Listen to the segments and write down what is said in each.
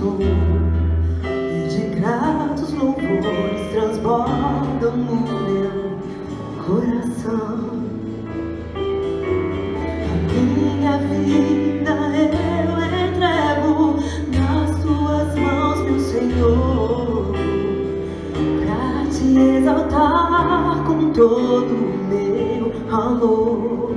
louvor, e de gratos louvores transbordam no meu coração. A minha vida eu entrego nas tuas mãos, meu Senhor, pra te exaltar com todo o meu amor.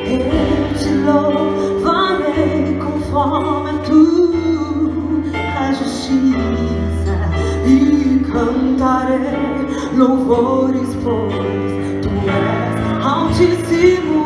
Eu te louvarei conforme a tua justiça e cantarei louvores, pois tu és altíssimo.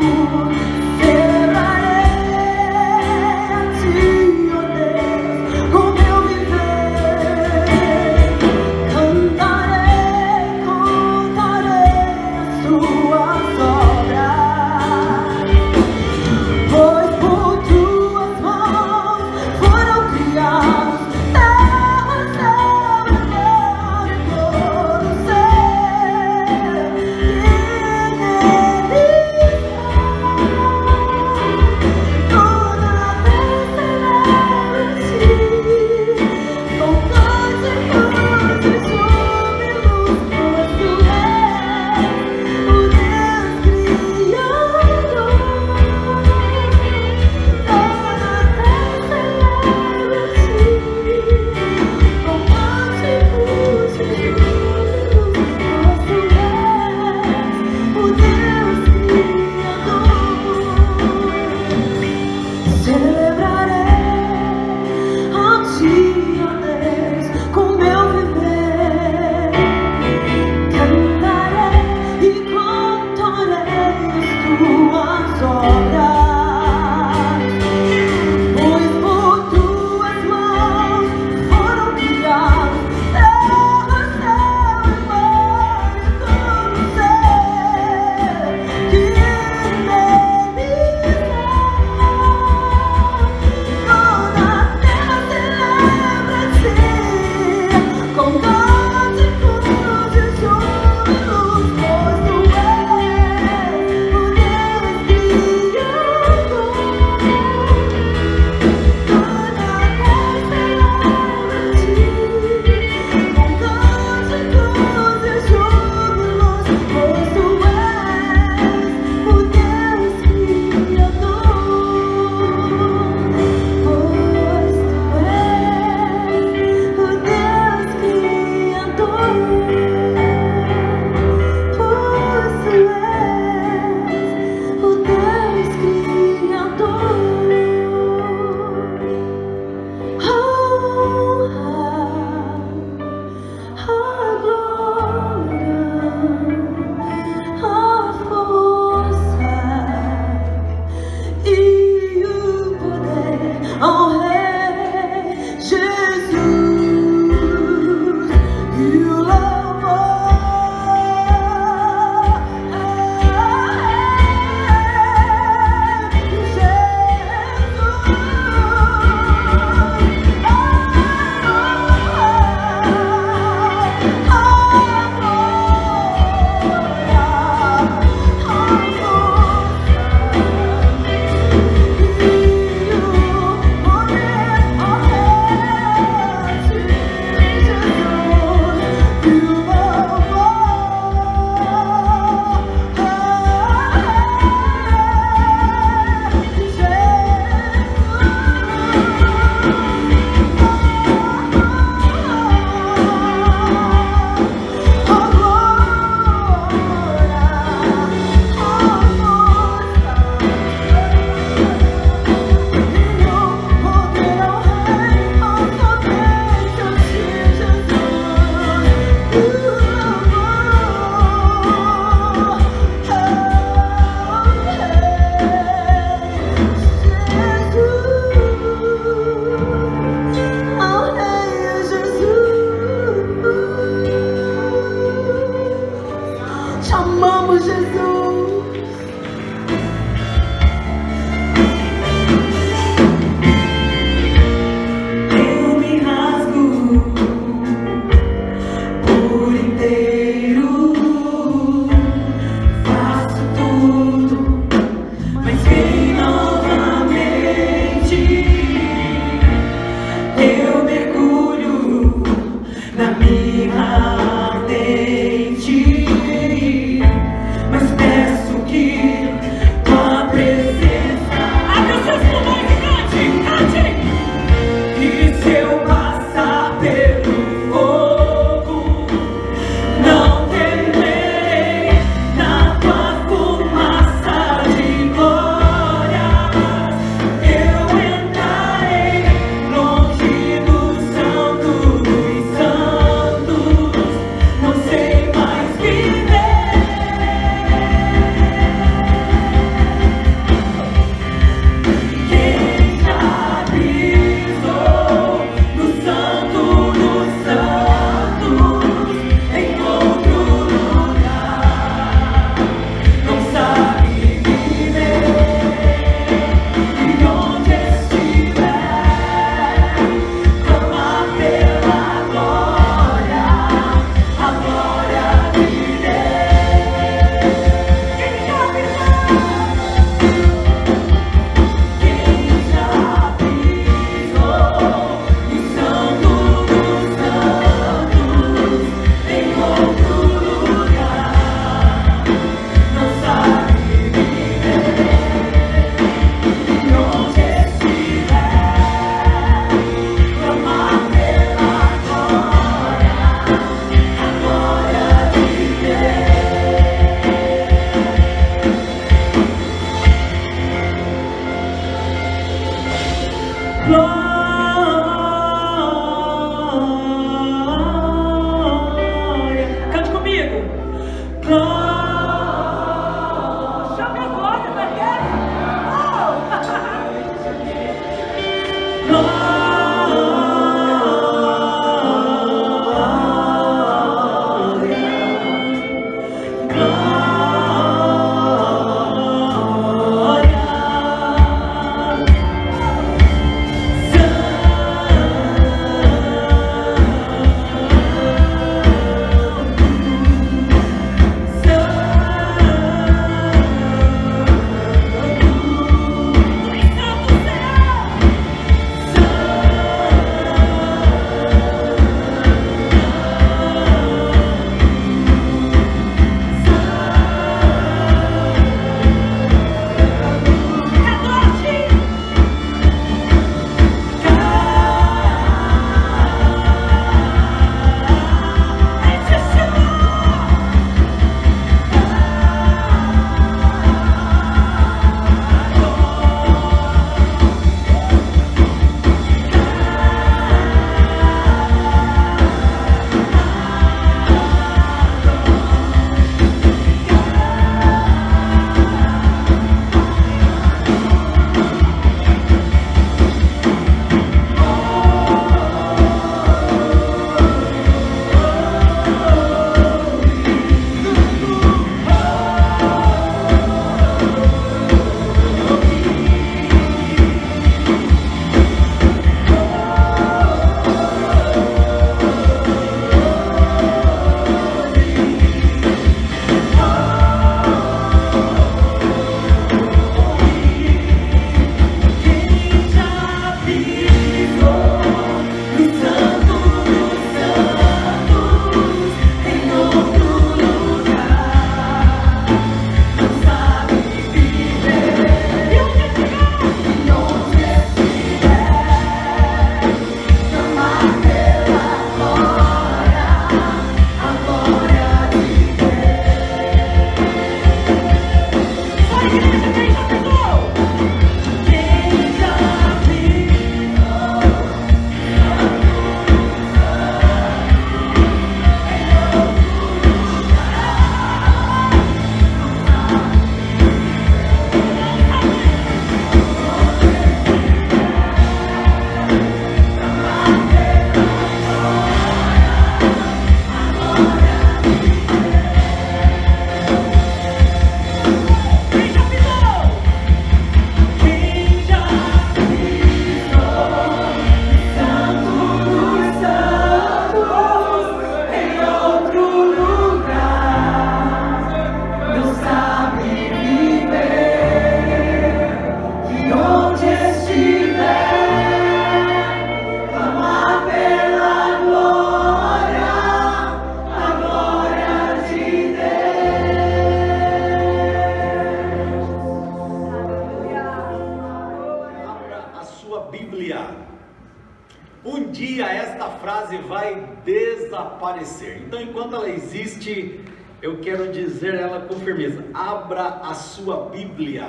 Um dia esta frase vai desaparecer. Então, enquanto ela existe, eu quero dizer ela com firmeza. Abra a sua Bíblia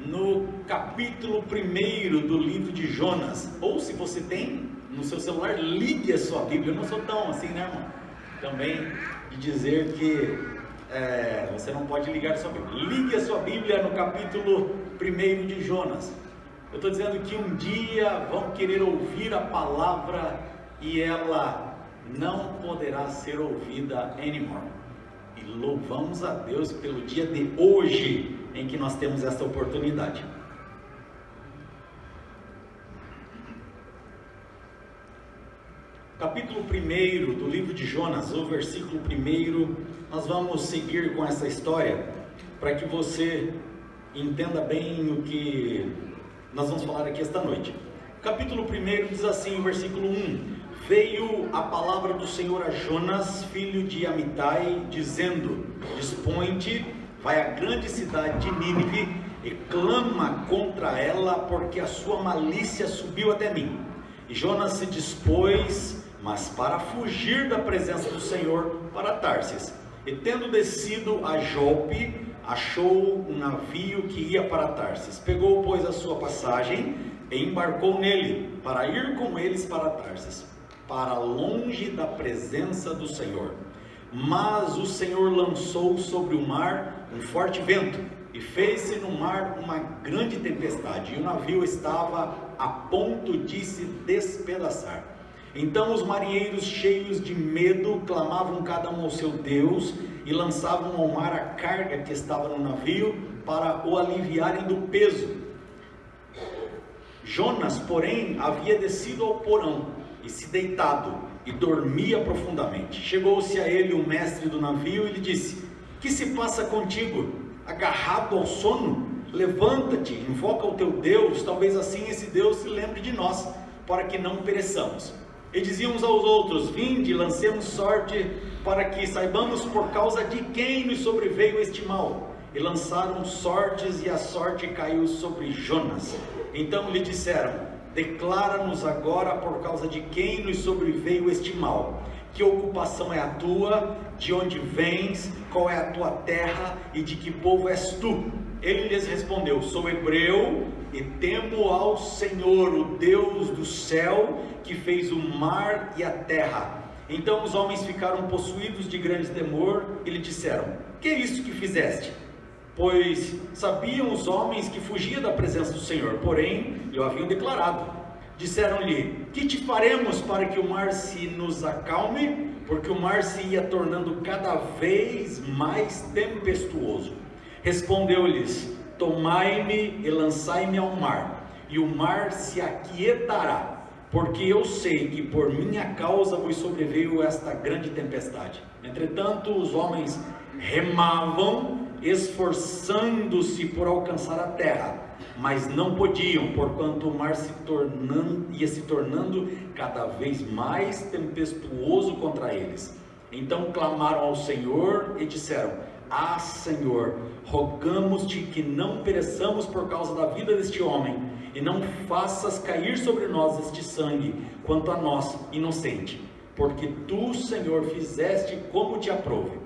no capítulo 1 do livro de Jonas. Ou se você tem no seu celular, ligue a sua Bíblia. Eu não sou tão assim, né, irmão? Também de dizer que você não pode ligar a sua Bíblia. Ligue a sua Bíblia no capítulo 1 de Jonas. Eu estou dizendo que um dia vão querer ouvir a palavra e ela não poderá ser ouvida anymore. E louvamos a Deus pelo dia de hoje em que nós temos esta oportunidade. Capítulo 1 do livro de Jonas, o versículo 1, nós vamos seguir com essa história para que você entenda bem o que nós vamos falar aqui esta noite. Capítulo 1 diz assim, versículo 1: Veio a palavra do Senhor a Jonas, filho de Amitai, dizendo: Dispõe-te, vai à grande cidade de Nínive e clama contra ela, porque a sua malícia subiu até mim. E Jonas se dispôs, mas para fugir da presença do Senhor, para Tarsis. E tendo descido a Jope, achou um navio que ia para Tarsis. Pegou, pois, a sua passagem e embarcou nele, para ir com eles para Tarsis, para longe da presença do Senhor. Mas o Senhor lançou sobre o mar um forte vento, e fez-se no mar uma grande tempestade, e o navio estava a ponto de se despedaçar. Então os marinheiros, cheios de medo, clamavam cada um ao seu Deus, e lançavam ao mar a carga que estava no navio, para o aliviarem do peso. Jonas, porém, havia descido ao porão, e se deitado, e dormia profundamente. Chegou-se a ele o mestre do navio, e lhe disse: Que se passa contigo, agarrado ao sono? Levanta-te, invoca o teu Deus, talvez assim esse Deus se lembre de nós, para que não pereçamos. E diziam uns aos outros: Vinde, lancemos sorte, para que saibamos por causa de quem nos sobreveio este mal. E lançaram sortes, e a sorte caiu sobre Jonas. Então lhe disseram: Declara-nos agora por causa de quem nos sobreveio este mal. Que ocupação é a tua? De onde vens? Qual é a tua terra? E de que povo és tu? Ele lhes respondeu: Sou hebreu e temo ao Senhor, o Deus do céu, que fez o mar e a terra. Então os homens ficaram possuídos de grande temor e lhe disseram: Que é isso que fizeste? Pois sabiam os homens que fugia da presença do Senhor, porém lhe o haviam declarado. Disseram-lhe: Que te faremos para que o mar se nos acalme? Porque o mar se ia tornando cada vez mais tempestuoso. Respondeu-lhes: Tomai-me e lançai-me ao mar, e o mar se aquietará, porque eu sei que por minha causa vos sobreveio esta grande tempestade. Entretanto os homens remavam, esforçando-se por alcançar a terra, mas não podiam, porquanto o mar ia se tornando cada vez mais tempestuoso contra eles. Então clamaram ao Senhor e disseram: Ah, Senhor, rogamos-te que não pereçamos por causa da vida deste homem, e não faças cair sobre nós este sangue, quanto a nós, inocente, porque tu, Senhor, fizeste como te aprouve.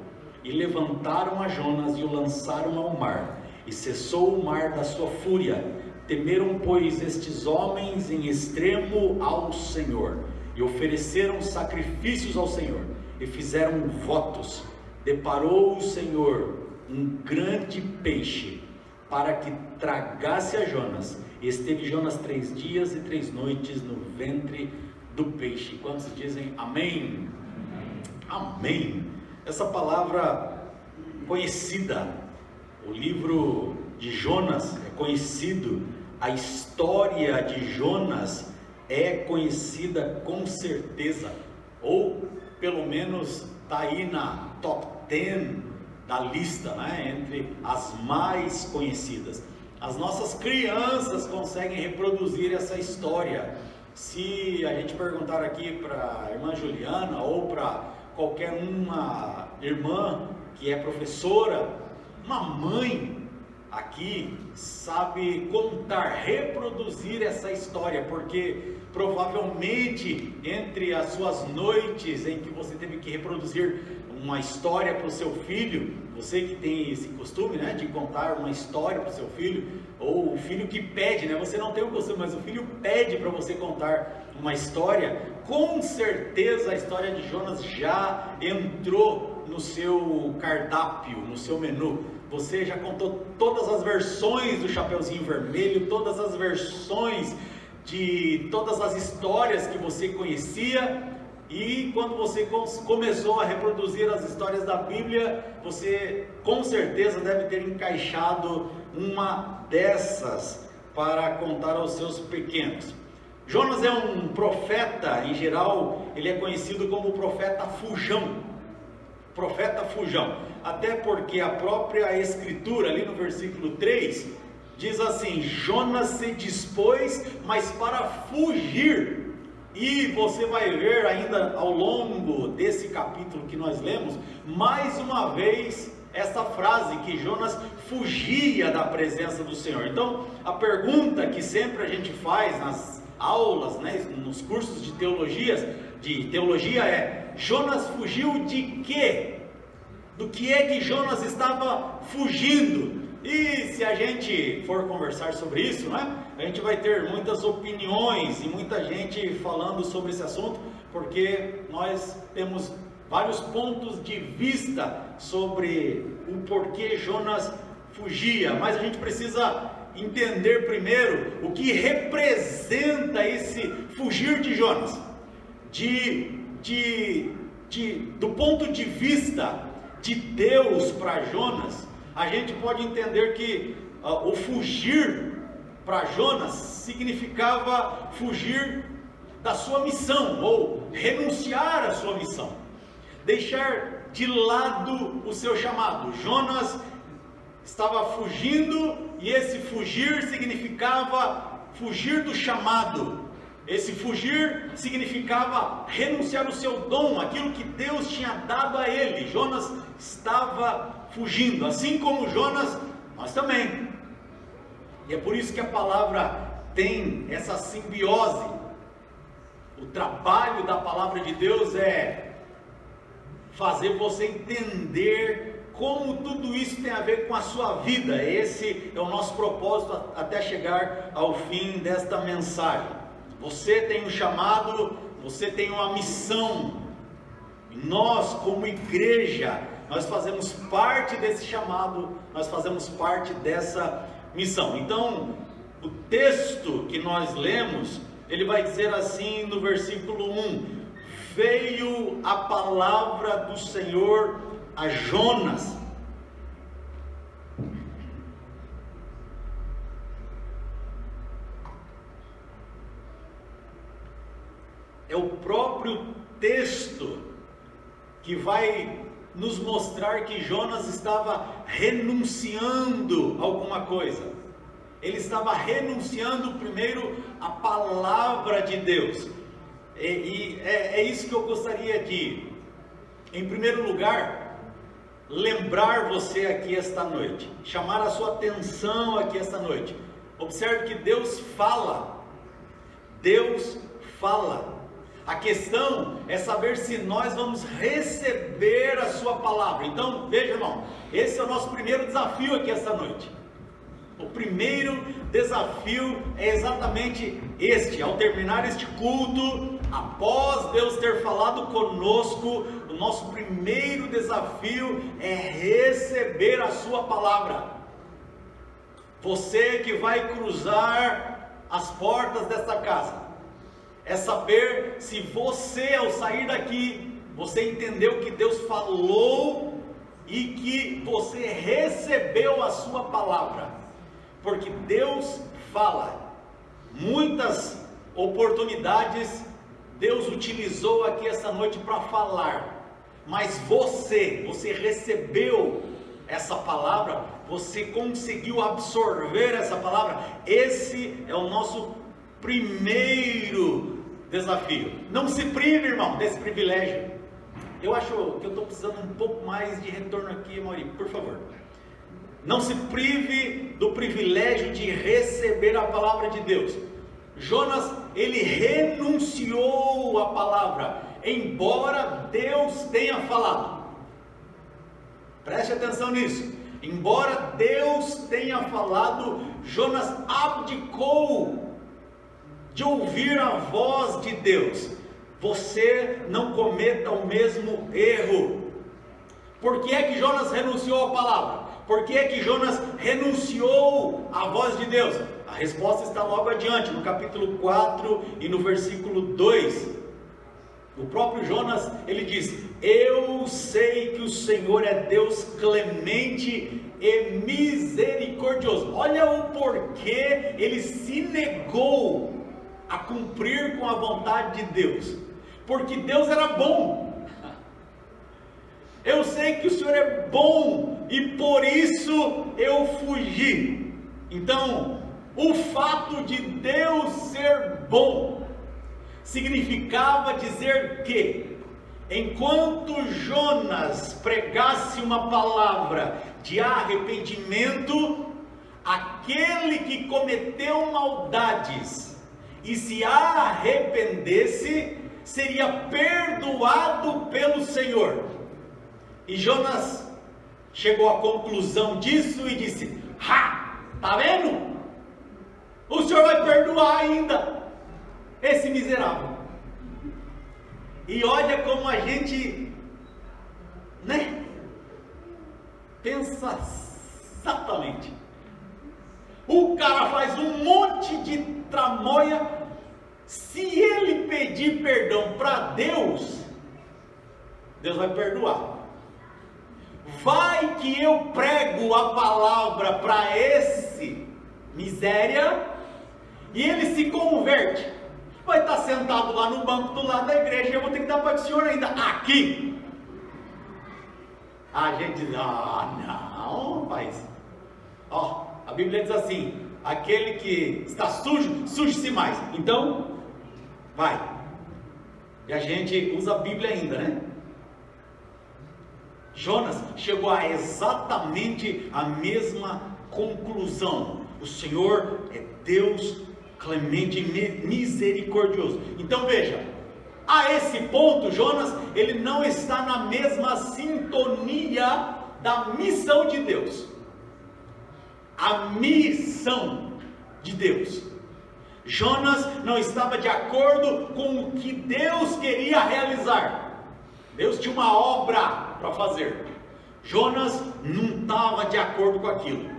E levantaram a Jonas e o lançaram ao mar, e cessou o mar da sua fúria. Temeram, pois, estes homens em extremo ao Senhor, e ofereceram sacrifícios ao Senhor, e fizeram votos. Deparou o Senhor um grande peixe, para que tragasse a Jonas, e esteve Jonas 3 dias e 3 noites no ventre do peixe. Quantos dizem amém? Amém. Essa palavra conhecida, o livro de Jonas é conhecido, a história de Jonas é conhecida com certeza, ou pelo menos está aí na top 10 da lista, né? Entre as mais conhecidas. As nossas crianças conseguem reproduzir essa história. Se a gente perguntar aqui para a irmã Juliana ou para qualquer uma irmã que é professora, uma mãe aqui sabe contar, reproduzir essa história, porque provavelmente entre as suas noites em que você teve que reproduzir uma história para o seu filho, você que tem esse costume, né, de contar uma história para o seu filho, ou o filho que pede, né, você não tem o costume, mas o filho pede para você contar uma história, com certeza a história de Jonas já entrou no seu cardápio, no seu menu. Você já contou todas as versões do Chapeuzinho Vermelho, todas as versões de todas as histórias que você conhecia, e quando você começou a reproduzir as histórias da Bíblia, você com certeza deve ter encaixado uma dessas para contar aos seus pequenos. Jonas é um profeta, em geral, ele é conhecido como o profeta fujão. Profeta fujão, até porque a própria escritura, ali no versículo 3, diz assim: Jonas se dispôs, mas para fugir. E você vai ver ainda ao longo desse capítulo que nós lemos, mais uma vez essa frase, que Jonas fugia da presença do Senhor. Então a pergunta que sempre a gente faz nas aulas, né, nos cursos de teologia é: Jonas fugiu de quê? Do que é que Jonas estava fugindo? E se a gente for conversar sobre isso, né, a gente vai ter muitas opiniões e muita gente falando sobre esse assunto, porque nós temos vários pontos de vista sobre o porquê Jonas fugia, mas a gente precisa entender primeiro o que representa esse fugir de Jonas. Do ponto de vista de Deus para Jonas, a gente pode entender que o fugir para Jonas significava fugir da sua missão, ou renunciar à sua missão, deixar de lado o seu chamado. Jonas estava fugindo, e esse fugir significava fugir do chamado. Esse fugir significava renunciar o seu dom, aquilo que Deus tinha dado a ele. Jonas estava fugindo, assim como Jonas, nós também. E é por isso que a palavra tem essa simbiose. O trabalho da palavra de Deus é fazer você entender como tudo isso tem a ver com a sua vida. Esse é o nosso propósito até chegar ao fim desta mensagem. Você tem um chamado, você tem uma missão. Nós, como igreja, nós fazemos parte desse chamado, nós fazemos parte dessa missão. Então, o texto que nós lemos, ele vai dizer assim no versículo 1: veio a palavra do Senhor a Jonas. É o próprio texto que vai nos mostrar que Jonas estava renunciando a alguma coisa. ele estava renunciando primeiro à palavra de Deus. E é isso que eu gostaria de, em primeiro lugar, lembrar você aqui esta noite, chamar a sua atenção aqui esta noite. Observe que Deus fala. Deus fala. A questão é saber se nós vamos receber a sua palavra. Então, veja, irmão, esse é o nosso primeiro desafio aqui esta noite. O primeiro desafio é exatamente este. Ao terminar este culto, após Deus ter falado conosco, o nosso primeiro desafio é receber a sua palavra. Você que vai cruzar as portas desta casa, é saber se você, ao sair daqui, você entendeu que Deus falou e que você recebeu a sua palavra. Porque Deus fala. Muitas oportunidades Deus utilizou aqui essa noite para falar. Mas você recebeu essa palavra, você conseguiu absorver essa palavra. Esse é o nosso primeiro desafio. Não se prive, irmão, desse privilégio. Eu acho que eu estou precisando um pouco mais de retorno aqui, Mauri, por favor. Não se prive do privilégio de receber a palavra de Deus. Jonas, ele renunciou à palavra, embora Deus tenha falado. Preste atenção nisso. Embora Deus tenha falado, Jonas abdicou de ouvir a voz de Deus. Você não cometa o mesmo erro. Por que é que Jonas renunciou à palavra? Por que é que Jonas renunciou à voz de Deus? A resposta está logo adiante, no capítulo 4 e no versículo 2. O próprio Jonas, ele diz: eu sei que o Senhor é Deus clemente e misericordioso. Olha o porquê ele se negou a cumprir com a vontade de Deus. Porque Deus era bom. Eu sei que o Senhor é bom e por isso eu fugi. Então, o fato de Deus ser bom significava dizer que, enquanto Jonas pregasse uma palavra de arrependimento, aquele que cometeu maldades e se arrependesse, seria perdoado pelo Senhor. E Jonas chegou à conclusão disso e disse: tá vendo? O Senhor vai perdoar ainda esse miserável. E olha como a gente, pensa exatamente. O cara faz um monte de tramóia. Se ele pedir perdão para Deus, Deus vai perdoar. Vai que eu prego a palavra para esse miséria e ele se converte. Vai estar sentado lá no banco do lado da igreja e eu vou ter que dar para o senhor ainda aqui. A gente diz: não, rapaz. A Bíblia diz assim: aquele que está sujo, suje-se mais. Então, vai. E a gente usa a Bíblia ainda, né? Jonas chegou a exatamente a mesma conclusão. O Senhor é Deus clemente e misericordioso. Então veja, a esse ponto Jonas, ele não está na mesma sintonia da missão de Deus. A missão de Deus. Jonas não estava de acordo com o que Deus queria realizar. Deus tinha uma obra para fazer. Jonas não estava de acordo com aquilo.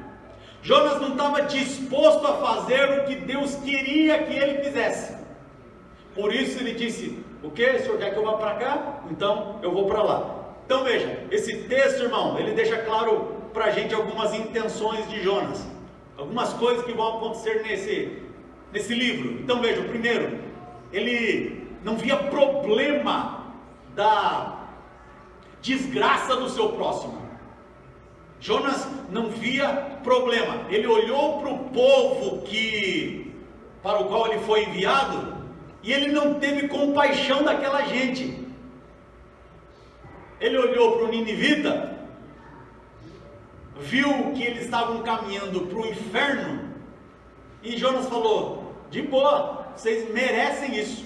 Jonas não estava disposto a fazer o que Deus queria que ele fizesse. Por isso ele disse: o que? O senhor quer que eu vá para cá? Então eu vou para lá. Então veja, esse texto, irmão, ele deixa claro para a gente algumas intenções de Jonas, algumas coisas que vão acontecer nesse livro. Então veja, o primeiro, ele não via problema da desgraça do seu próximo. Jonas não via problema. Ele olhou para o povo para o qual ele foi enviado, e ele não teve compaixão daquela gente. Ele olhou para o ninivita, viu que eles estavam caminhando para o inferno, e Jonas falou: de boa, vocês merecem isso.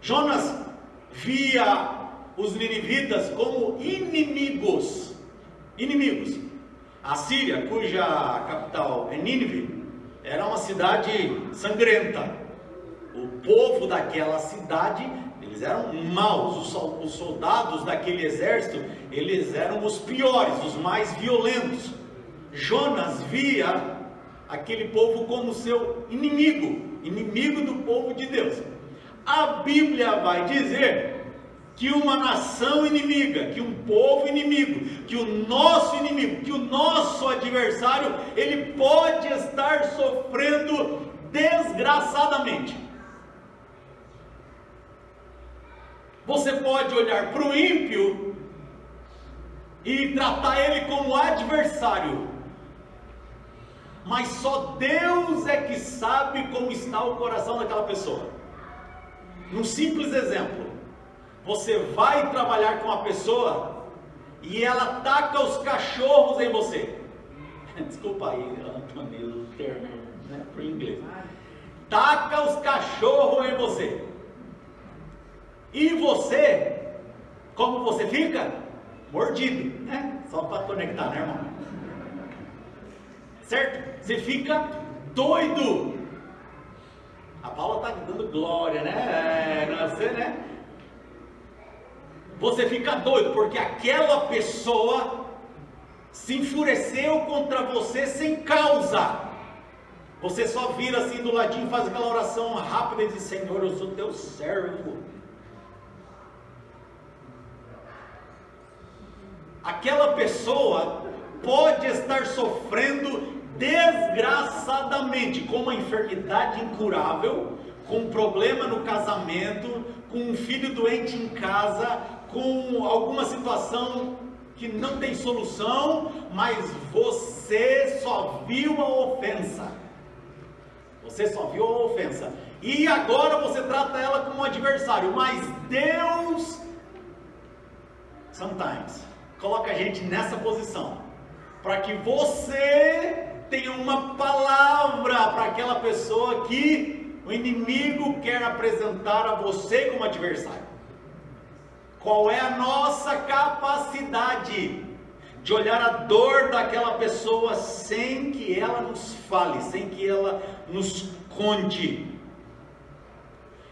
Jonas via os ninivitas como inimigos. A Síria, cuja capital é Nínive, era uma cidade sangrenta. O povo daquela cidade, eles eram maus. Os soldados daquele exército, eles eram os piores, os mais violentos. Jonas via aquele povo como seu inimigo do povo de Deus. A Bíblia vai dizer que uma nação inimiga, que um povo inimigo, que o nosso inimigo, que o nosso adversário, ele pode estar sofrendo desgraçadamente. Você pode olhar para o ímpio e tratar ele como adversário, mas só Deus é que sabe como está o coração daquela pessoa. Num simples exemplo, você vai trabalhar com uma pessoa e ela taca os cachorros em você. Desculpa aí, Antônio, o termo, né, para o inglês. Taca os cachorros em você. E você, como você fica? Mordido, né? Só para conectar, né, irmão? Certo? Você fica doido. A Paula está dando glória, né? Não é você, né? Você fica doido porque aquela pessoa se enfureceu contra você sem causa. Você só vira assim do ladinho, faz aquela oração rápida e diz: Senhor, eu sou teu servo. Aquela pessoa pode estar sofrendo desgraçadamente com uma enfermidade incurável, com um problema no casamento, com um filho doente em casa, com alguma situação que não tem solução, mas você só viu a ofensa. Você só viu a ofensa. E agora você trata ela como um adversário. Mas Deus, sometimes, coloca a gente nessa posição, para que você tenha uma palavra para aquela pessoa que o inimigo quer apresentar a você como adversário. Qual é a nossa capacidade de olhar a dor daquela pessoa sem que ela nos fale, sem que ela nos conte?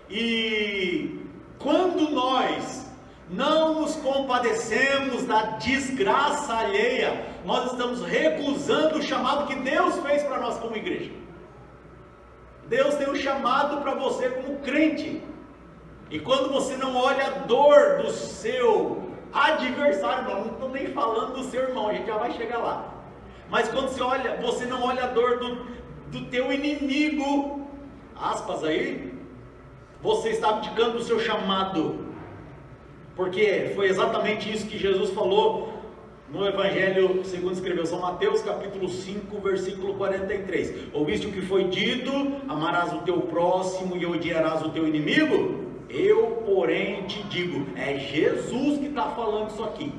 E quando nós não nos compadecemos da desgraça alheia, nós estamos recusando o chamado que Deus fez para nós como igreja. Deus tem um chamado para você como crente. E quando você não olha a dor do seu adversário, não estou nem falando do seu irmão, a gente já vai chegar lá. Mas quando você não olha a dor do teu inimigo, aspas aí, você está abdicando do seu chamado. Porque foi exatamente isso que Jesus falou no Evangelho segundo escreveu São Mateus, capítulo 5, versículo 43. Ouviste o que foi dito: amarás o teu próximo e odiarás o teu inimigo? Eu, porém, te digo, é Jesus que está falando isso aqui: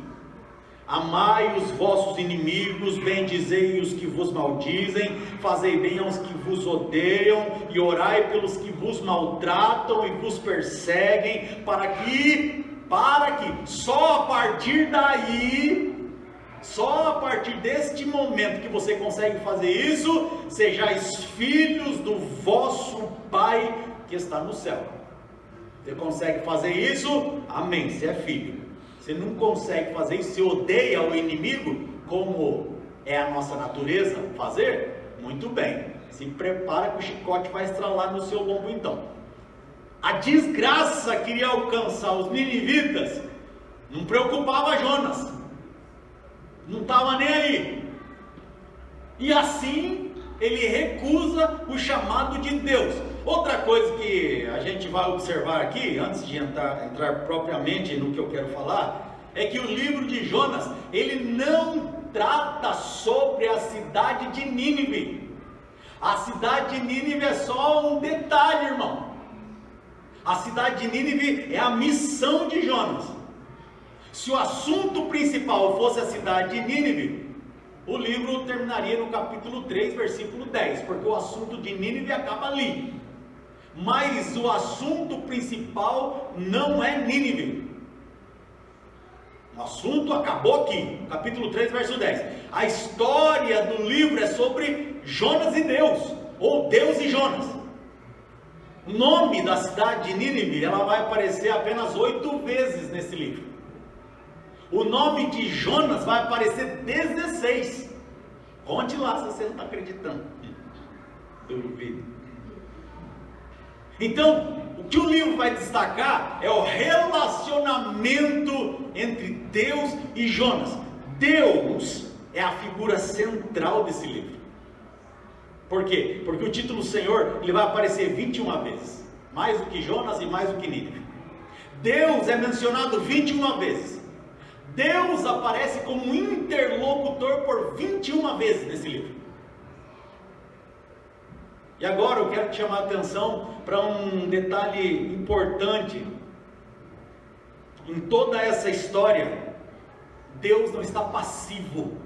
amai os vossos inimigos, bendizei os que vos maldizem, fazei bem aos que vos odeiam, e orai pelos que vos maltratam e vos perseguem, para que só a partir daí, só a partir deste momento que você consegue fazer isso, sejais filhos do vosso Pai que está no céu. Você consegue fazer isso? Amém, você é filho. Você não consegue fazer isso, você odeia o inimigo, como é a nossa natureza fazer? Muito bem, se prepara que o chicote vai estralar no seu lombo então. A desgraça queria alcançar os ninivitas, não preocupava Jonas, não estava nem aí. E assim ele recusa o chamado de Deus. Outra coisa que a gente vai observar aqui, antes de entrar propriamente no que eu quero falar, é que o livro de Jonas, ele não trata sobre a cidade de Nínive. A cidade de Nínive é só um detalhe, irmão. A cidade de Nínive é a missão de Jonas. Se o assunto principal fosse a cidade de Nínive, o livro terminaria no capítulo 3, versículo 10, porque o assunto de Nínive acaba ali. Mas o assunto principal não é Nínive. O assunto acabou aqui, capítulo 3, verso 10. A história do livro é sobre Jonas e Deus, ou Deus e Jonas. O nome da cidade de Nínive, ela vai aparecer apenas 8 vezes nesse livro. O nome de Jonas vai aparecer 16. Conte lá se você não está acreditando. Duvido. Então, o que o livro vai destacar é o relacionamento entre Deus e Jonas. Deus é a figura central desse livro. Por quê? Porque o título Senhor, ele vai aparecer 21 vezes. Mais do que Jonas e mais do que Nínive. Deus é mencionado 21 vezes. Deus aparece como interlocutor por 21 vezes nesse livro. E agora eu quero te chamar a atenção para um detalhe importante. Em toda essa história, Deus não está passivo,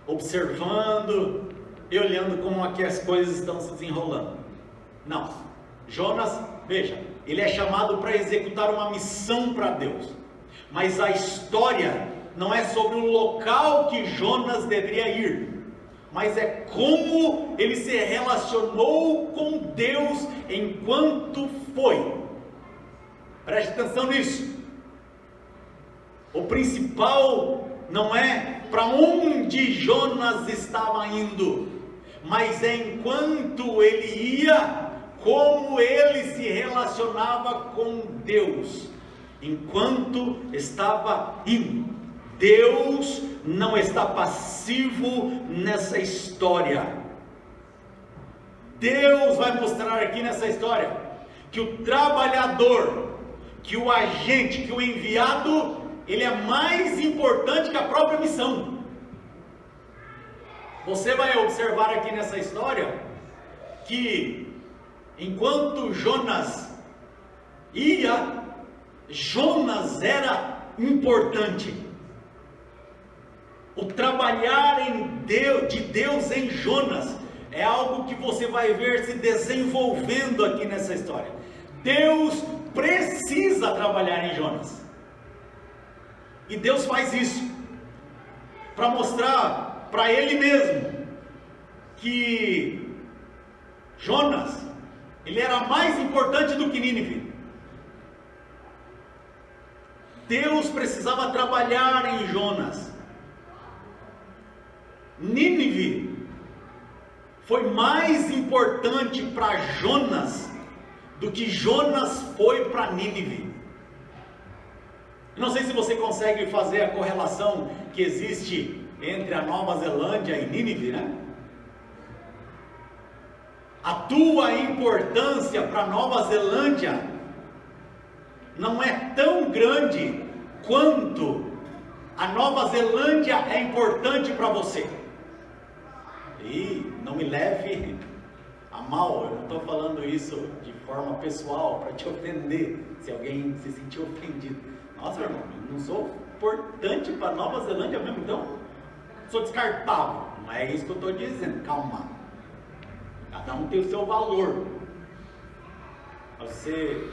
observando e olhando como aqui as coisas estão se desenrolando. Não. Jonas, veja, ele é chamado para executar uma missão para Deus. Mas a história não é sobre o local que Jonas deveria ir, mas é como ele se relacionou com Deus enquanto foi. Preste atenção nisso. O principal não é para onde Jonas estava indo, mas é enquanto ele ia, como ele se relacionava com Deus, enquanto estava indo. Deus não está passivo nessa história. Deus vai mostrar aqui nessa história que o trabalhador, que o agente, que o enviado, ele é mais importante que a própria missão. Você vai observar aqui nessa história que enquanto Jonas ia, Jonas era importante. O trabalhar de Deus em Jonas é algo que você vai ver se desenvolvendo aqui nessa história. Deus precisa trabalhar em Jonas. E Deus faz isso para mostrar para ele mesmo que Jonas, ele era mais importante do que Nínive. Deus precisava trabalhar em Jonas. Nínive foi mais importante para Jonas do que Jonas foi para Nínive. Não sei se você consegue fazer a correlação que existe entre a Nova Zelândia e Nínive, né? A tua importância para a Nova Zelândia não é tão grande quanto a Nova Zelândia é importante para você. E não me leve a mal, eu não estou falando isso de forma pessoal, para te ofender, se alguém se sentir ofendido. Nossa, irmão, eu não sou importante para a Nova Zelândia mesmo, então sou descartável. Não é isso que eu estou dizendo, calma. Cada um tem o seu valor. Você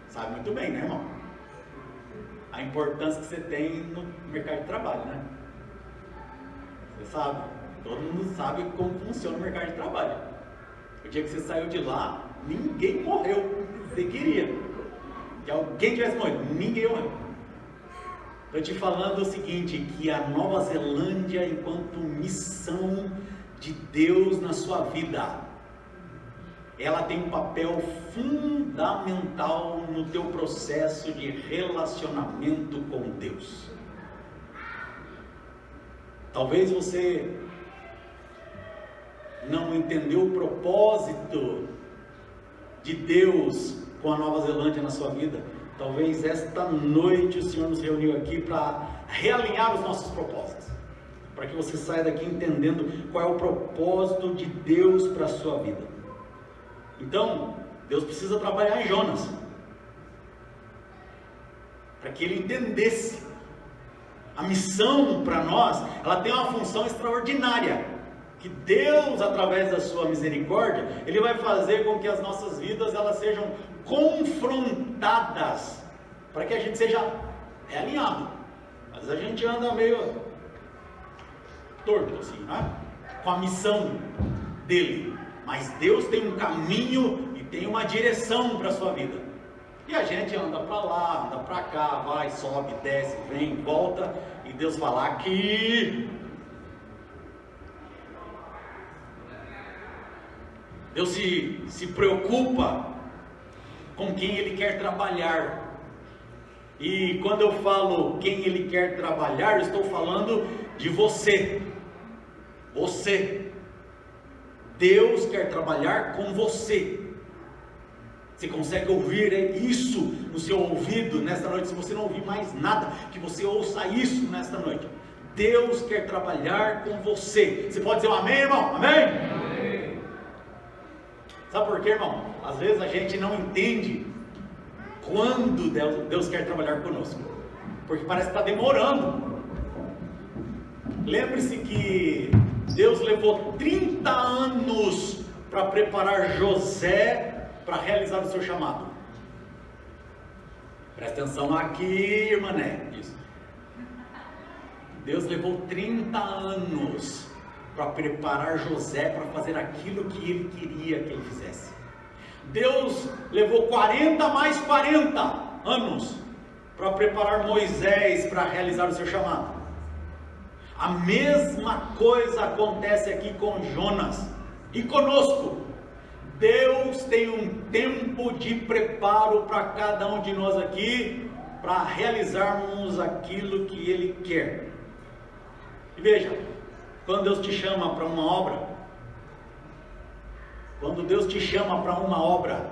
sabe muito bem, né, irmão? A importância que você tem no mercado de trabalho, né? Você sabe, todo mundo sabe como funciona o mercado de trabalho. O dia que você saiu de lá, ninguém morreu. Você queria que alguém tivesse morrido, ninguém morreu. Estou te falando o seguinte, que a Nova Zelândia, enquanto missão de Deus na sua vida, ela tem um papel fundamental no teu processo de relacionamento com Deus. Talvez você não entendeu o propósito de Deus com a Nova Zelândia na sua vida. Talvez esta noite o Senhor nos reuniu aqui para realinhar os nossos propósitos. para que você saia daqui entendendo qual é o propósito de Deus para a sua vida. Então, Deus precisa trabalhar em Jonas, para que ele entendesse. A missão para nós, ela tem uma função extraordinária, que Deus, através da sua misericórdia, Ele vai fazer com que as nossas vidas, elas sejam confrontadas, para que a gente seja realinhado. Mas a gente anda meio torto assim, né? Com a missão dele. Mas Deus tem um caminho e tem uma direção para a sua vida. E a gente anda para lá, anda para cá, vai, sobe, desce, vem, volta. E Deus fala aqui. Deus se preocupa com quem Ele quer trabalhar. E quando eu falo quem Ele quer trabalhar, eu estou falando de você. Você. Deus quer trabalhar com você. Você consegue ouvir isso no seu ouvido nesta noite? Se você não ouvir mais nada, que você ouça isso nesta noite. Deus quer trabalhar com você. Você pode dizer um amém, irmão? Amém? Amém. Sabe por quê, irmão? Às vezes a gente não entende quando Deus quer trabalhar conosco, porque parece que está demorando. Lembre-se que Deus levou 30 anos para preparar José para realizar o seu chamado. Presta atenção aqui, irmã Né. Deus levou 30 anos para preparar José para fazer aquilo que ele queria que ele fizesse. Deus levou 40 mais 40 anos para preparar Moisés para realizar o seu chamado. A mesma coisa acontece aqui com Jonas e conosco. Deus tem um tempo de preparo para cada um de nós aqui, para realizarmos aquilo que Ele quer. E veja, quando Deus te chama para uma obra,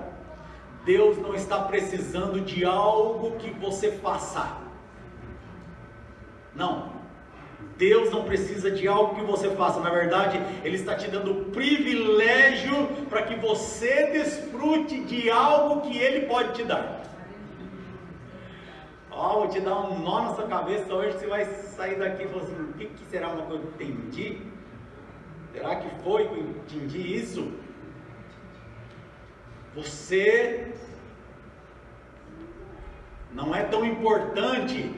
Deus não está precisando de algo que você faça. Não. Deus não precisa de algo que você faça. Na verdade, Ele está te dando o privilégio para que você desfrute de algo que Ele pode te dar. Vou te dar um nó na sua cabeça hoje. Você vai sair daqui e falar assim: o que será uma coisa que eu entendi? Será que foi que eu entendi isso? Você não é tão importante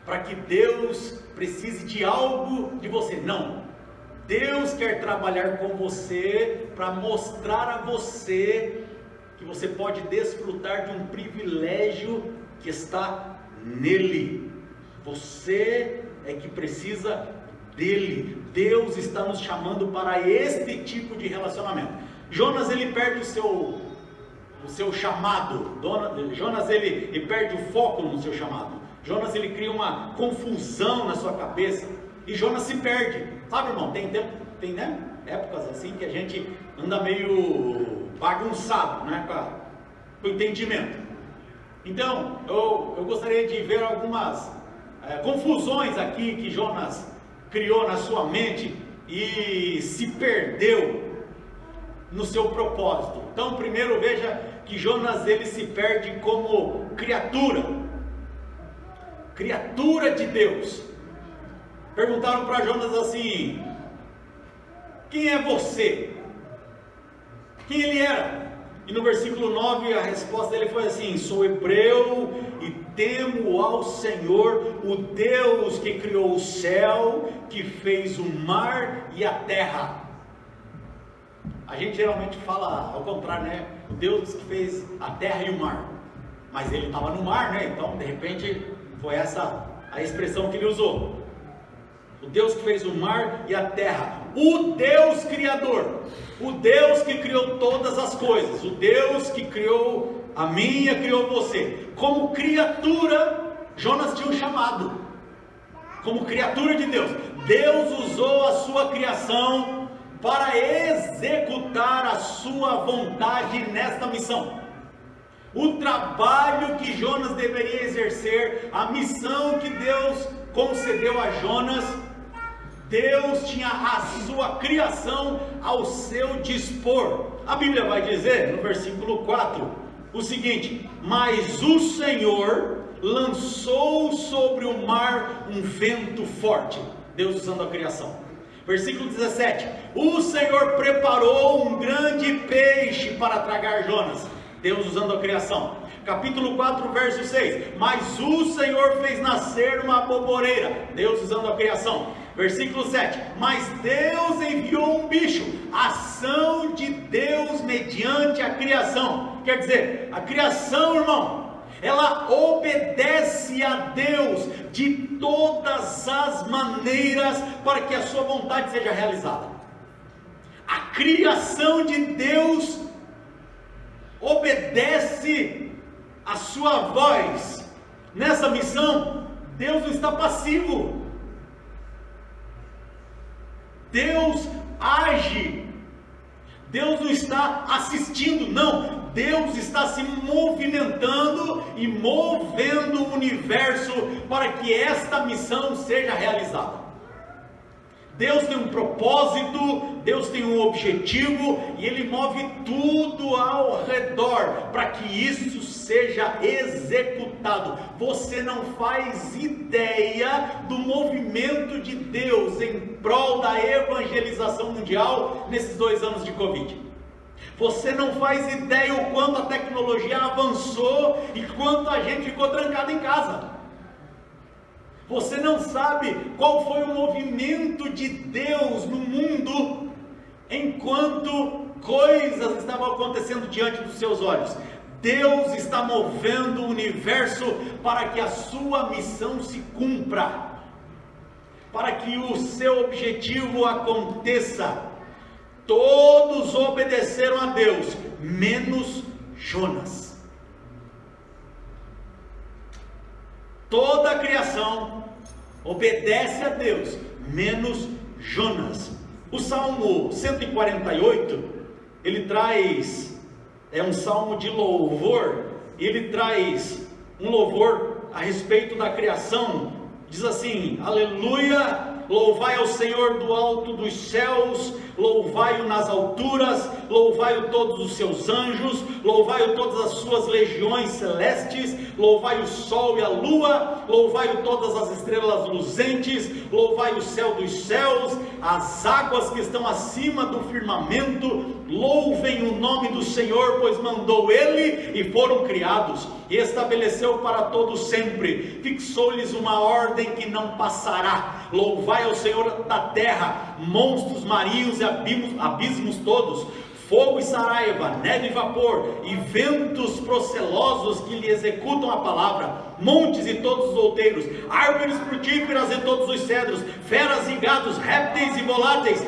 para que Deus precise de algo de você. Não. Deus quer trabalhar com você para mostrar a você que você pode desfrutar de um privilégio que está nele. Você é que precisa dele. Deus está nos chamando para este tipo de relacionamento. Jonas, ele perde o seu chamado. Jonas, ele perde o foco no seu chamado. Jonas, ele cria uma confusão na sua cabeça e Jonas se perde. Sabe, irmão, tem né, épocas assim que a gente anda meio bagunçado, né, com o entendimento. Então, eu gostaria de ver algumas confusões aqui que Jonas criou na sua mente e se perdeu no seu propósito. Então, primeiro veja que Jonas, ele se perde como criatura de Deus. Perguntaram para Jonas assim: quem é você? Quem ele era? E no versículo 9 a resposta dele foi assim: sou hebreu e temo ao Senhor, o Deus que criou o céu, que fez o mar e a terra. A gente geralmente fala ao contrário, né? O Deus que fez a terra e o mar. Mas ele estava no mar, né? Então, de repente, foi essa a expressão que ele usou. O Deus que fez o mar e a terra. O Deus Criador. O Deus que criou todas as coisas. O Deus que criou a minha, criou você. Como criatura, Jonas tinha um chamado. Como criatura de Deus. Deus usou a sua criação para executar a sua vontade nesta missão. O trabalho que Jonas deveria exercer, a missão que Deus concedeu a Jonas, Deus tinha a sua criação ao seu dispor. A Bíblia vai dizer no versículo 4 o seguinte: mas o Senhor lançou sobre o mar um vento forte. Deus usando a criação. Versículo 17: o Senhor preparou um grande peixe para tragar Jonas. Deus usando a criação. Capítulo 4, verso 6: mas o Senhor fez nascer uma aboboreira. Deus usando a criação. Versículo 7: mas Deus enviou um bicho. Ação de Deus mediante a criação. Quer dizer, a criação, irmão, ela obedece a Deus de todas as maneiras para que a sua vontade seja realizada. A criação de Deus obedece a sua voz. Nessa missão, Deus não está passivo. Deus age. Deus não está assistindo, não. Deus está se movimentando e movendo o universo para que esta missão seja realizada. Deus tem um propósito, Deus tem um objetivo, e Ele move tudo ao redor para que isso seja executado. Você não faz ideia do movimento de Deus em prol da evangelização mundial nesses 2 anos de Covid. Você não faz ideia o quanto a tecnologia avançou e quanto a gente ficou trancado em casa. Você não sabe qual foi o movimento de Deus no mundo enquanto coisas estavam acontecendo diante dos seus olhos. Deus está movendo o universo para que a sua missão se cumpra, para que o seu objetivo aconteça. Todos obedeceram a Deus, menos Jonas. Toda a criação obedece a Deus, menos Jonas. O Salmo 148, ele traz, é um salmo de louvor, ele traz um louvor a respeito da criação. Diz assim: aleluia, louvai ao Senhor do alto dos céus, louvai-o nas alturas, louvai-o todos os seus anjos, louvai-o todas as suas legiões celestes, louvai o sol e a lua, louvai-o todas as estrelas luzentes, louvai o céu dos céus, as águas que estão acima do firmamento, louvem o nome do Senhor, pois mandou Ele e foram criados, e estabeleceu para todos sempre, fixou-lhes uma ordem que não passará. Louvai ao Senhor da terra, monstros marinhos e abismos todos, fogo e saraiva, neve e vapor, e ventos procelosos que lhe executam a palavra, montes e todos os outeiros, árvores frutíferas e todos os cedros, feras e gados, répteis e voláteis,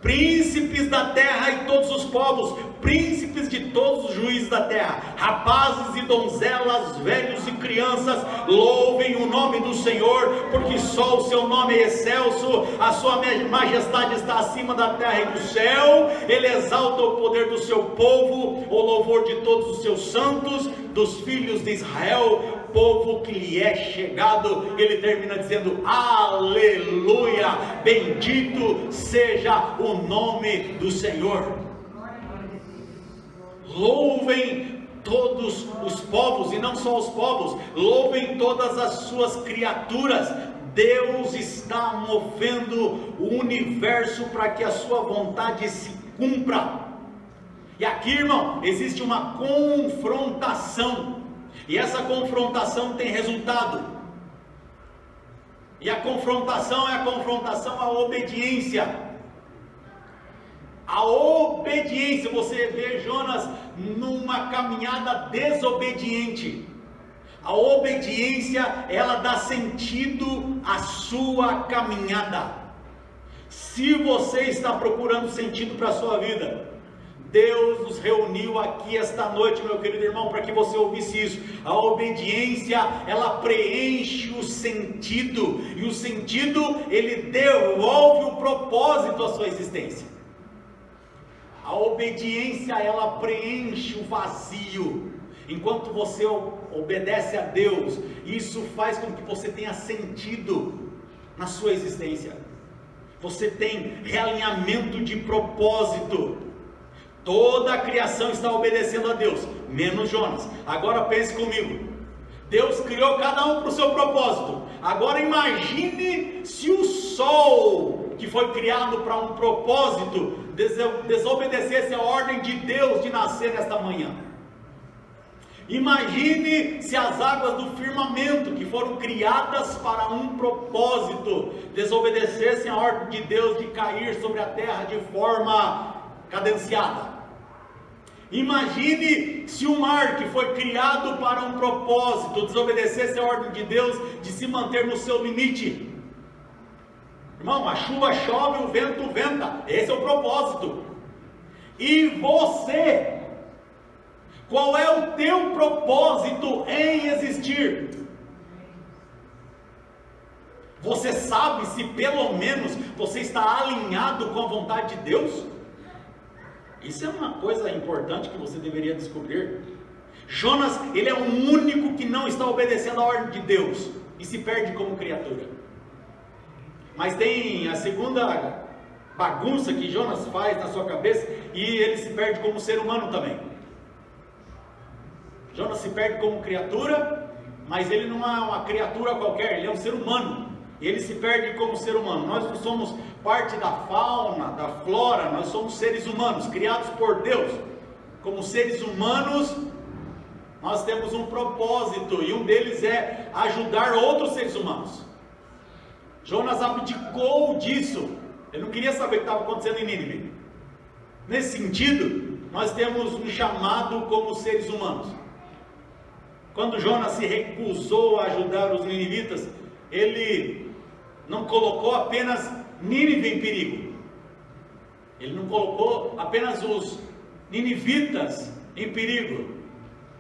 príncipes da terra e todos os povos, príncipes de todos os juízes da terra, rapazes e donzelas, velhos e crianças, louvem o nome do Senhor, porque só o seu nome é excelso, a sua majestade está acima da terra e do céu, Ele exalta o poder do seu povo, o louvor de todos os seus santos, dos filhos de Israel, povo que lhe é chegado. Ele termina dizendo: aleluia, bendito seja o nome do Senhor. Louvem todos os povos, e não só os povos, louvem todas as suas criaturas. Deus está movendo o universo para que a sua vontade se cumpra. E aqui, irmão, existe uma confrontação, e essa confrontação tem resultado. E a confrontação é a confrontação à obediência. A obediência, você vê Jonas numa caminhada desobediente. A obediência, ela dá sentido à sua caminhada. Se você está procurando sentido para a sua vida, Deus nos reuniu aqui esta noite, meu querido irmão, para que você ouvisse isso. A obediência, ela preenche o sentido, e o sentido, ele devolve o propósito à sua existência. A obediência, ela preenche o vazio. Enquanto você obedece a Deus, isso faz com que você tenha sentido na sua existência. Você tem realinhamento de propósito. Toda a criação está obedecendo a Deus, menos Jonas. Agora pense comigo. Deus criou cada um para o seu propósito. Agora imagine se o sol, que foi criado para um propósito, desobedecesse a ordem de Deus de nascer nesta manhã. Imagine se as águas do firmamento, que foram criadas para um propósito, desobedecessem a ordem de Deus de cair sobre a terra de forma cadenciada. Imagine se o mar, que foi criado para um propósito, desobedecesse a ordem de Deus de se manter no seu limite. Irmão, a chuva chove, o vento venta. Esse é o propósito. E você, qual é o teu propósito em existir? Você sabe se pelo menos você está alinhado com a vontade de Deus? Isso é uma coisa importante que você deveria descobrir. Jonas, ele é o único que não está obedecendo a ordem de Deus e se perde como criatura. Mas tem a segunda bagunça que Jonas faz na sua cabeça, e ele se perde como ser humano também. Jonas se perde como criatura, mas ele não é uma criatura qualquer, ele é um ser humano. Ele se perde como ser humano. Nós não somos parte da fauna, da flora, nós somos seres humanos, criados por Deus. Como seres humanos, nós temos um propósito, e um deles é ajudar outros seres humanos. Jonas abdicou disso, ele não queria saber o que estava acontecendo em Nínive. Nesse sentido, nós temos um chamado como seres humanos. Quando Jonas se recusou a ajudar os ninivitas, ele não colocou apenas Nínive em perigo, ele não colocou apenas os ninivitas em perigo,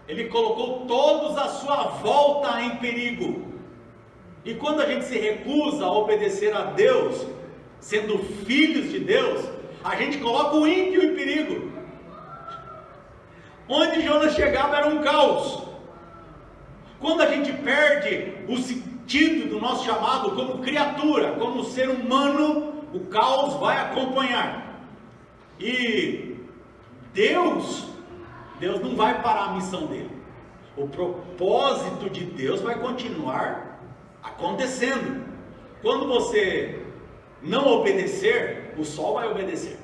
ele colocou todos à sua volta em perigo. E quando a gente se recusa a obedecer a Deus, sendo filhos de Deus, a gente coloca o ímpio em perigo. Onde Jonas chegava era um caos. Quando a gente perde o sentido do nosso chamado como criatura, como ser humano, o caos vai acompanhar. E Deus não vai parar a missão dele. O propósito de Deus vai continuar acontecendo. Quando você não obedecer, o sol vai obedecer.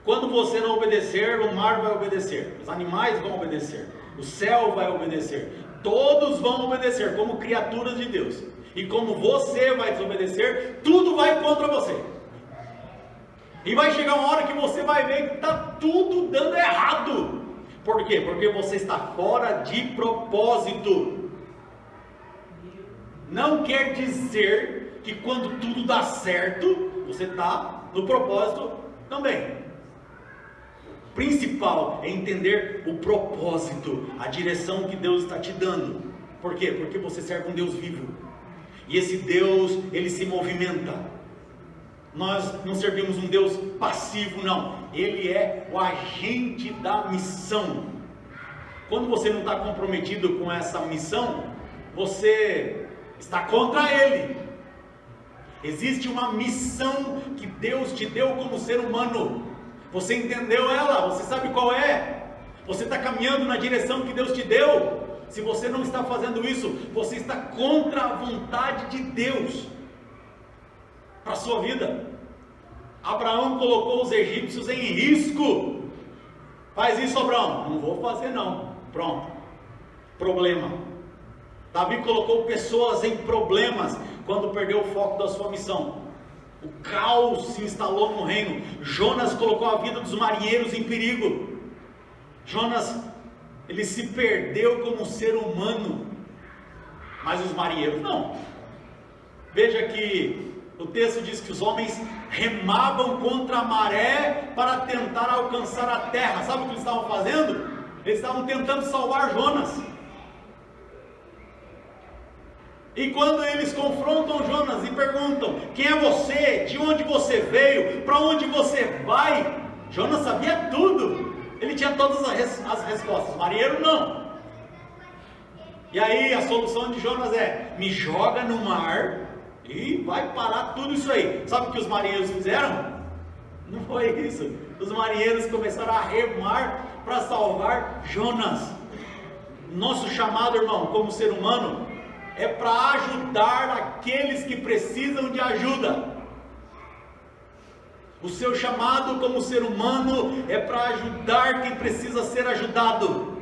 Quando você não obedecer, o mar vai obedecer, os animais vão obedecer, o céu vai obedecer. Todos vão obedecer como criaturas de Deus. E como você vai desobedecer, tudo vai contra você. E vai chegar uma hora que você vai ver que está tudo dando errado. Por quê? Porque você está fora de propósito. Não quer dizer que quando tudo dá certo, você está no propósito também. O principal é entender o propósito, a direção que Deus está te dando. Por quê? Porque você serve um Deus vivo. E esse Deus, ele se movimenta. Nós não servimos um Deus passivo, não. Ele é o agente da missão. Quando você não está comprometido com essa missão, você está contra Ele. Existe uma missão que Deus te deu como ser humano. Você entendeu ela? Você sabe qual é? Você está caminhando na direção que Deus te deu? Se você não está fazendo isso, você está contra a vontade de Deus para a sua vida. Abraão colocou os egípcios em risco. Faz isso, Abraão. Não vou fazer não. Pronto. Problema. Davi colocou pessoas em problemas quando perdeu o foco da sua missão. O caos se instalou no reino. Jonas colocou a vida dos marinheiros em perigo. Jonas, ele se perdeu como ser humano, mas os marinheiros não. Veja que o texto diz que os homens remavam contra a maré para tentar alcançar a terra. Sabe o que eles estavam fazendo? Eles estavam tentando salvar Jonas. E quando eles confrontam Jonas e perguntam: quem é você? De onde você veio? Para onde você vai? Jonas sabia tudo. Ele tinha todas as respostas. Marinheiro não. E aí a solução de Jonas é: me joga no mar. e vai parar tudo isso aí. Sabe o que os marinheiros fizeram? Não foi isso. Os marinheiros começaram a remar para salvar Jonas. Nosso chamado, irmão, como ser humano, é para ajudar aqueles que precisam de ajuda. O seu chamado como ser humano é para ajudar quem precisa ser ajudado.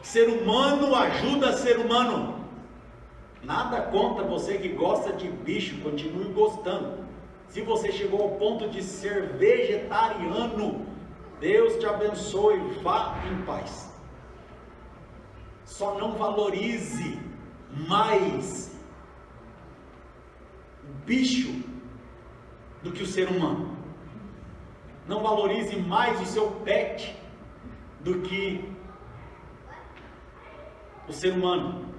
Ser humano ajuda ser humano. Nada contra você que gosta de bicho, continue gostando. Se você chegou ao ponto de ser vegetariano, Deus te abençoe, vá em paz. Só não valorize mais o bicho do que o ser humano. Não valorize mais o seu pet do que o ser humano,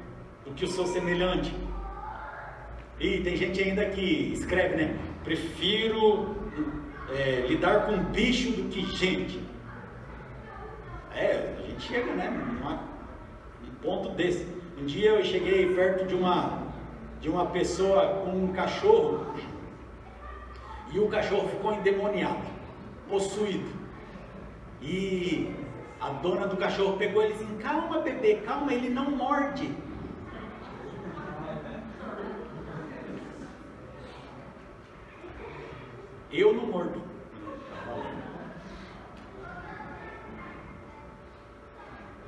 do que o seu semelhante. E tem gente ainda que escreve, né? Prefiro lidar com bicho do que gente. A gente chega, né? Um ponto desse. Um dia eu cheguei perto de uma pessoa com um cachorro, e o cachorro ficou endemoniado, possuído. E a dona do cachorro pegou ele e disse: calma bebê, calma, ele não morde. Eu não mordo.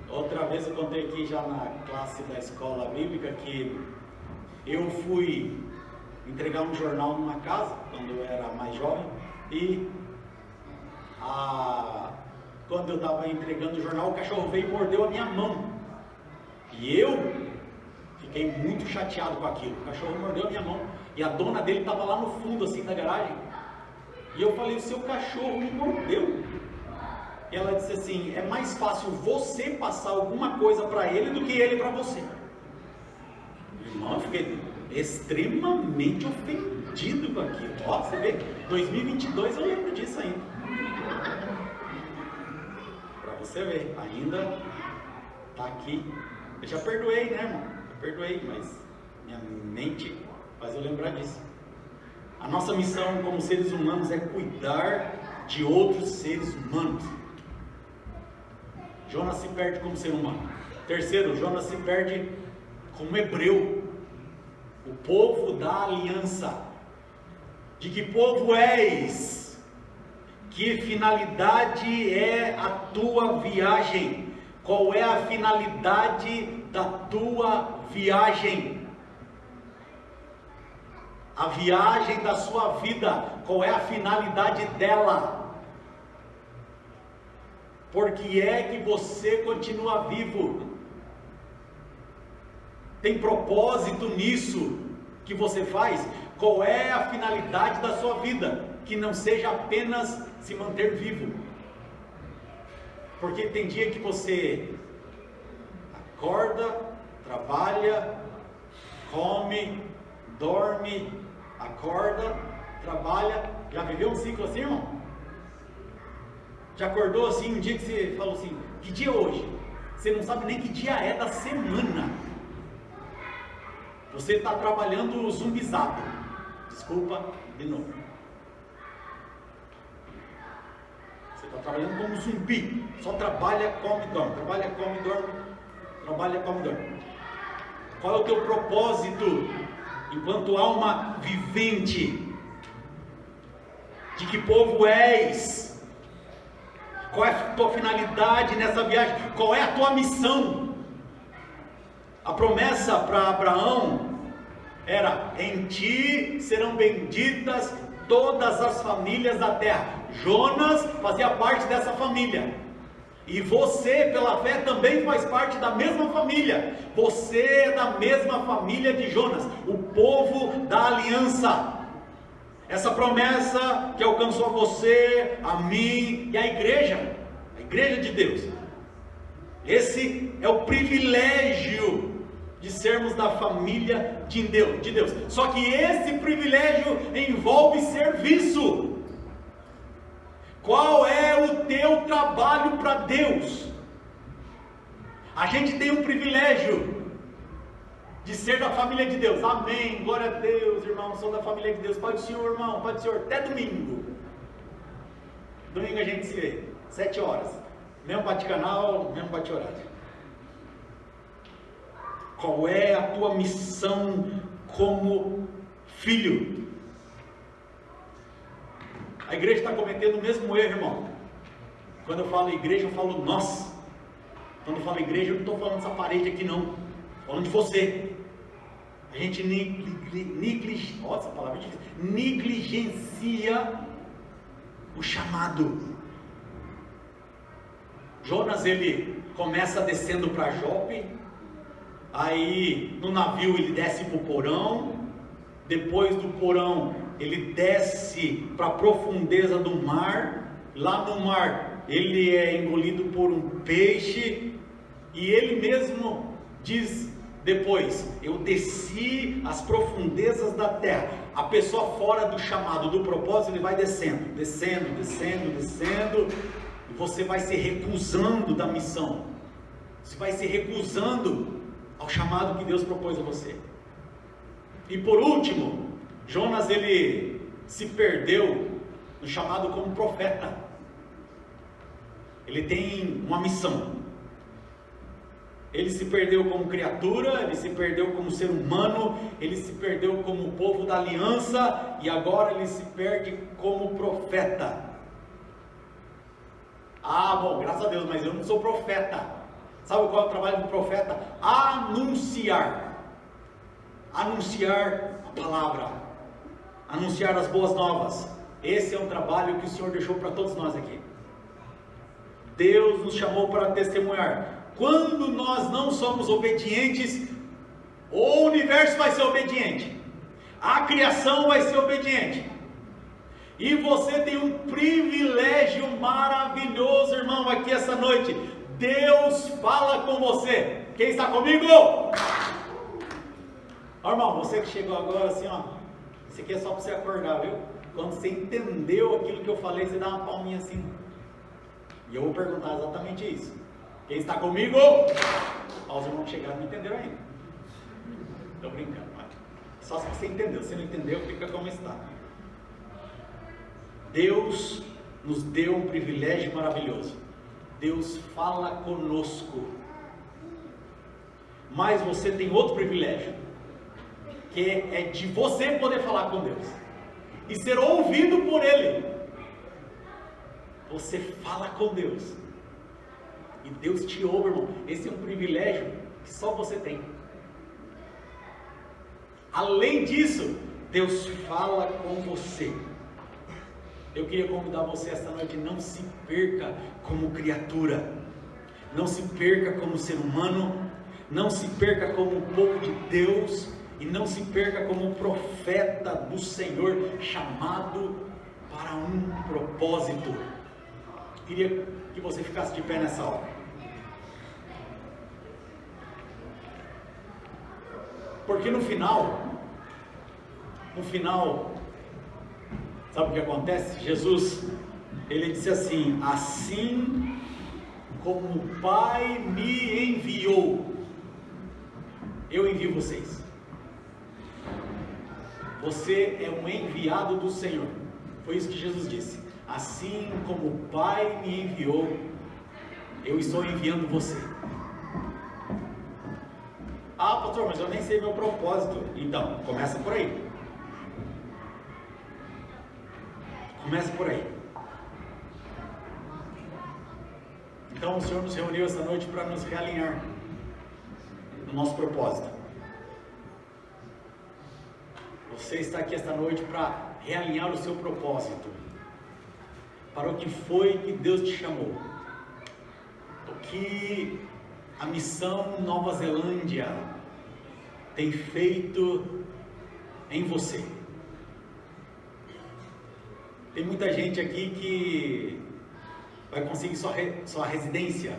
Outra vez eu contei aqui já na classe da escola bíblica que eu fui entregar um jornal numa casa quando eu era mais jovem, e quando eu estava entregando o jornal, o cachorro veio e mordeu a minha mão. E eu fiquei muito chateado com aquilo. O cachorro mordeu a minha mão e a dona dele estava lá no fundo assim da garagem. E eu falei: o seu cachorro me mordeu. E ela disse assim: é mais fácil você passar alguma coisa para ele do que ele para você. Irmão, eu fiquei extremamente ofendido com aquilo. Ó, você vê, 2022 eu lembro disso ainda. Para você ver, ainda tá aqui. Eu já perdoei, né, irmão? Eu perdoei, mas minha mente faz eu lembrar disso. A nossa missão como seres humanos é cuidar de outros seres humanos. Jonas se perde como ser humano. Terceiro, Jonas se perde como hebreu, o povo da aliança. De que povo és? Que finalidade é a tua viagem? Qual é a finalidade da tua viagem? A viagem da sua vida, qual é a finalidade dela? Por que é que você continua vivo? Tem propósito nisso que você faz? Qual é a finalidade da sua vida? Que não seja apenas se manter vivo. Porque tem dia que você acorda, trabalha, come, dorme, acorda, trabalha. Já viveu um ciclo assim, irmão? Já acordou assim um dia que você falou assim: que dia é hoje? Você não sabe nem que dia é da semana. Você está trabalhando zumbizado. Desculpa, de novo. Você está trabalhando como zumbi. Só trabalha, come, dorme. Trabalha, come, dorme. Trabalha, come, dorme. Qual é o teu propósito enquanto alma vivente? De que povo és? Qual é a tua finalidade nessa viagem? Qual é a tua missão? A promessa para Abraão era: em ti serão benditas todas as famílias da terra. Jonas fazia parte dessa família. E você, pela fé, também faz parte da mesma família. Você é da mesma família de Jonas, o povo da aliança. Essa promessa que alcançou a você, a mim e a igreja de Deus. Esse é o privilégio de sermos da família de Deus. Só que esse privilégio envolve serviço. Qual é o teu trabalho para Deus? A gente tem o privilégio de ser da família de Deus. Amém, glória a Deus, irmão, sou da família de Deus. Pai do Senhor, irmão, Pai do Senhor, até domingo. Domingo a gente se vê, 7 horas. Mesmo bate-canal, mesmo bate-horário. Qual é a tua missão como filho? A igreja está cometendo o mesmo erro, irmão. Quando eu falo igreja, eu falo nós. Quando eu falo igreja, eu não estou falando dessa parede aqui não. Estou falando de você. A gente negligencia o chamado. Jonas, ele começa descendo para Jope, aí no navio ele desce para o porão, depois do porão ele desce para a profundeza do mar, lá no mar ele é engolido por um peixe, e ele mesmo diz depois: eu desci as profundezas da terra. A pessoa fora do chamado, do propósito, ele vai descendo, e você vai se recusando da missão, você vai se recusando ao chamado que Deus propôs a você. E por último, Jonas, ele se perdeu no chamado como profeta. Ele tem uma missão. Ele se perdeu como criatura, ele se perdeu como ser humano, ele se perdeu como povo da aliança, e agora ele se perde como profeta. Ah, bom, graças a Deus, mas eu não sou profeta. Sabe qual é o trabalho do profeta? Anunciar. Anunciar a palavra. Anunciar as boas novas. Esse é um trabalho que o Senhor deixou para todos nós aqui. Deus nos chamou para testemunhar. Quando nós não somos obedientes, o universo vai ser obediente, a criação vai ser obediente, e você tem um privilégio maravilhoso, irmão, aqui essa noite. Deus fala com você. Quem está comigo? Ó, irmão, você que chegou agora assim, ó, isso aqui é só para você acordar, viu? Quando você entendeu aquilo que eu falei, você dá uma palminha assim, e eu vou perguntar exatamente isso. Quem está comigo? Ó, os irmãos que chegaram não entenderam ainda. Estou brincando, mas só se você entendeu. Se não entendeu, fica como está. Deus nos deu um privilégio maravilhoso. Deus fala conosco. Mas você tem outro privilégio, que é de você poder falar com Deus e ser ouvido por Ele. Você fala com Deus e Deus te ouve, irmão. Esse é um privilégio que só você tem. Além disso, Deus fala com você. Eu queria convidar você esta noite: não se perca como criatura, não se perca como ser humano, não se perca como povo de Deus, e não se perca como profeta do Senhor, chamado para um propósito. Queria que você ficasse de pé nessa hora. Porque no final, sabe o que acontece? Jesus, ele disse assim: assim como o Pai me enviou, eu envio vocês. Você é um enviado do Senhor. Foi isso que Jesus disse. Assim como o Pai me enviou, eu estou enviando você. Ah, pastor, mas eu nem sei meu propósito. Então, começa por aí. Começa por aí. Então o Senhor nos reuniu essa noite para nos realinhar no nosso propósito. Você está aqui esta noite para realinhar o seu propósito, para o que foi que Deus te chamou, o que a missão Nova Zelândia tem feito em você. Tem muita gente aqui que vai conseguir sua residência.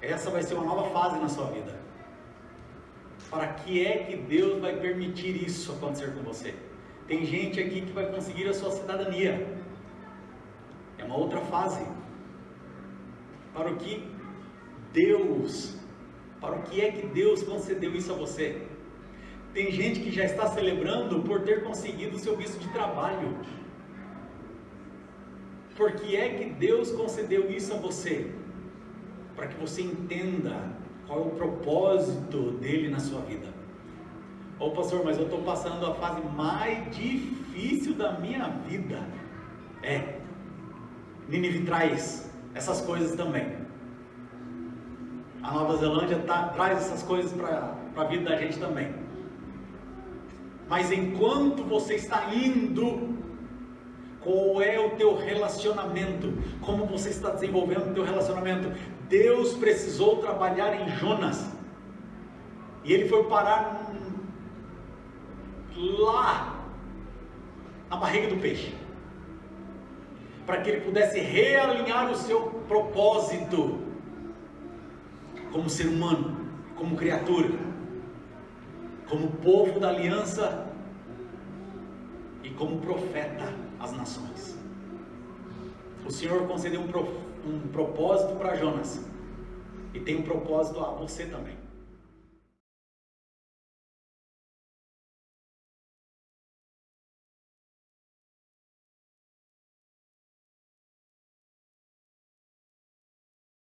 Essa vai ser uma nova fase na sua vida. Para que é que Deus vai permitir isso acontecer com você? Tem gente aqui que vai conseguir a sua cidadania. É uma outra fase. Para Para o que é que Deus concedeu isso a você? Tem gente que já está celebrando por ter conseguido o seu visto de trabalho. Por que é que Deus concedeu isso a você? Para que você entenda qual é o propósito dele na sua vida. Ô pastor, mas eu estou passando a fase mais difícil da minha vida. Nínive traz essas coisas também. A Nova Zelândia traz essas coisas para a vida da gente também. Mas enquanto você está indo, qual é o teu relacionamento? Como você está desenvolvendo o teu relacionamento? Deus precisou trabalhar em Jonas. E ele foi parar lá na barriga do peixe, para que ele pudesse realinhar o seu propósito como ser humano, como criatura, como povo da aliança e como profeta às nações. O Senhor concedeu um propósito para Jonas, e tem um propósito a você também.